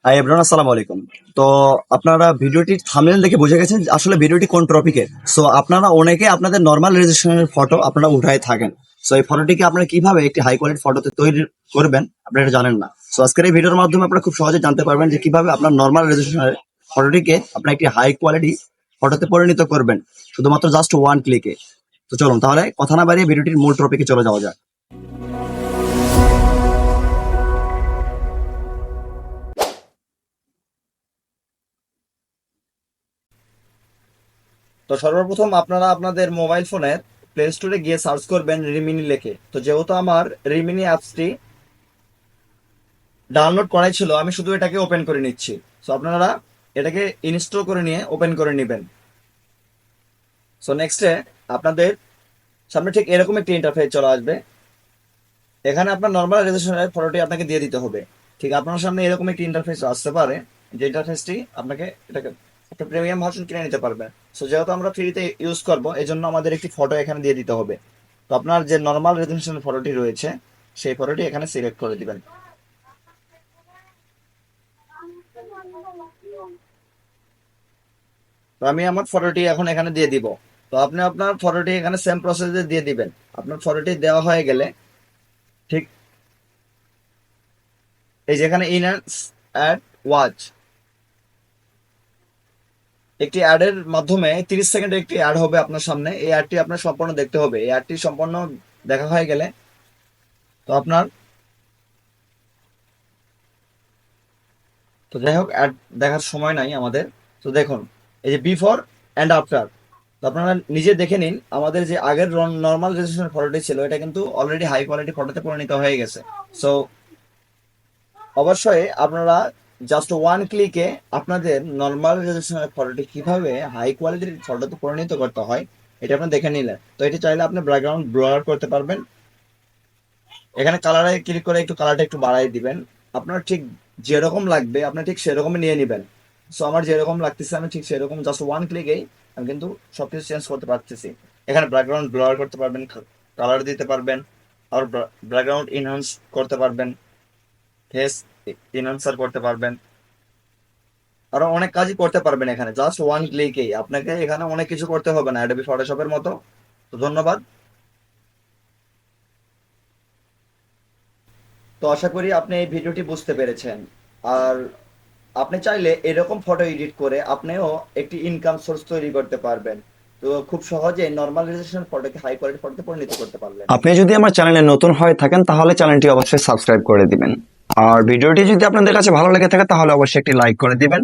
Hi everyone, আসসালামু আলাইকুম। তো আপনারা ভিডিওটির থাম্বনেল দেখে বুঝে গেছেন যে আসলে ভিডিওটি কোন টপিকের। সো আপনারা অনেকে আপনাদের নর্মাল রেজিস্ট্রেশনের ফটো আপনারা উঠায় থাকেন। সো এই ফটোটিকে আপনারা কিভাবে একটি হাই কোয়ালিটি ফটোতে তৈরি করবেন আপনারা এটা জানেন না। সো আজকের এই ভিডিওর মাধ্যমে আপনারা খুব সহজে জানতে পারবেন যে কিভাবে আপনার নর্মাল রেজিস্ট্রেশনের ফটোটিকে আপনার একটি হাই কোয়ালিটি ফটোতে পরিণত করবেন শুধুমাত্র জাস্ট ওয়ান ক্লিকে। তো চলুন তাহলে কথা না বাড়িয়ে ভিডিওটির মূল টপিকে চলে যাওয়া যাক। তো সর্বপ্রথম আপনারা আপনাদের মোবাইল ফোনের প্লে স্টোরে গিয়ে সার্চ করবেন রিমিনি লেখে। তো যেহেতু আমার রিমিনি অ্যাপসটি ডাউনলোড করাই ছিল, আমি শুধু এটাকে ওপেন করে নিচ্ছি। সো আপনারা এটাকে ইনস্টল করে নিয়ে ওপেন করে নেবেন। সো নেক্সটে আপনাদের সামনে ঠিক এরকম একটি ইন্টারফেস চলে আসবে। এখানে আপনার নর্মাল রেজিস্ট্রেশনের ফটোটি আপনাকে দিয়ে দিতে হবে। ঠিক আপনার সামনে এরকম একটি ইন্টারফেস আসতে পারে, যে ইন্টারফেসটি আপনাকে এটাকে একটা প্রিমিয়াম ভার্সন কিনে নিতে পারবেন। সো যেহেতু আমরা ফ্রিতে ইউজ করব, এই জন্য আমাদের একটি ফটো এখানে দিয়ে দিতে হবে। তো আপনার যে নর্মাল রেজিস্ট্রেশনের ফটোটি রয়েছে সেই ফটোটি এখানে সিলেক্ট করে দিবেন। তো আমি আমার ফটোটি এখন এখানে দিয়ে দিব। তো আপনি আপনার ফটোটি এখানে সেম প্রসেসে দিয়ে দিবেন। আপনার ফটোটি দেওয়া হয়ে গেলে ঠিক এই যেখানে ইনহ্যান্স অ্যাড ওয়াচ একটি অ্যাডের মাধ্যমে 30 সেকেন্ডের একটি অ্যাড হবে আপনার সামনে। এই অ্যাডটি আপনার সম্পূর্ণ দেখতে হবে। এই অ্যাডটি সম্পূর্ণ দেখা হয়ে গেলে তো আপনার তো যাই হোক, অ্যাড দেখার সময় নাই আমাদের। তো দেখুন এই যে বিফোর অ্যান্ড আফটার। তো আপনারা নিজে দেখে নিন, আমাদের যে আগের নর্মাল রেজিস্ট্রেশন ফটোটি ছিল এটা কিন্তু অলরেডি হাই কোয়ালিটি ফটোতে পরিণত হয়ে গেছে। সো অবশ্যই আপনারা জাস্ট ওয়ান ক্লিকে আপনাদের নর্মাল রেজলিউশনের ফটোটি কিভাবে হাই কোয়ালিটির ফটোতে পরিণত করতে হয় এটা আপনি দেখে নিলেন। তো এটি চাইলে আপনি ব্যাকগ্রাউন্ড ব্লার করতে পারবেন। এখানে কালারে ক্লিক করে একটু কালারটা একটু বাড়াই দিবেন। আপনার ঠিক যেরকম লাগবে আপনি ঠিক সেরকমই নিয়ে নেবেন। সো আমার যেরকম লাগতেছে আমি ঠিক সেরকম জাস্ট ওয়ান ক্লিকেই আমি কিন্তু সবকিছু চেঞ্জ করতে পারতেছি। এখানে ব্যাকগ্রাউন্ড ব্লার করতে পারবেন, কালার দিতে পারবেন, আর ব্যাকগ্রাউন্ড ইনহ্যান্স করতে পারবেন, ফেস এনহান্সার করতে পারবেন, আরো অনেক কাজই করতে পারবেন এখানে জাস্ট ওয়ান ক্লিকেই। আপনাকে এখানে অনেক কিছু করতে হবে না অ্যাডোবি ফটোশপের মতো। তো ধন্যবাদ। তো আশা করি আপনি এই ভিডিওটি বুঝতে পেরেছেন। আর আপনি চাইলে এরকম ফটো এডিট করে আপনিও একটি ইনকাম সোর্স তৈরি করতে পারবেন। তো খুব সহজে নর্মালাইজেশন ফটোকে হাই কোয়ালিটি ফটোতে পরিণত করতে পারবেন। আপনি যদি আমার চ্যানেলে নতুন হয়ে থাকেন তাহলে চ্যানেলটি অবশ্যই সাবস্ক্রাইব করে দিবেন। আর ভিডিওটি যদি আপনাদের কাছে ভালো লেগে থাকে তাহলে অবশ্যই একটি লাইক করে দিবেন।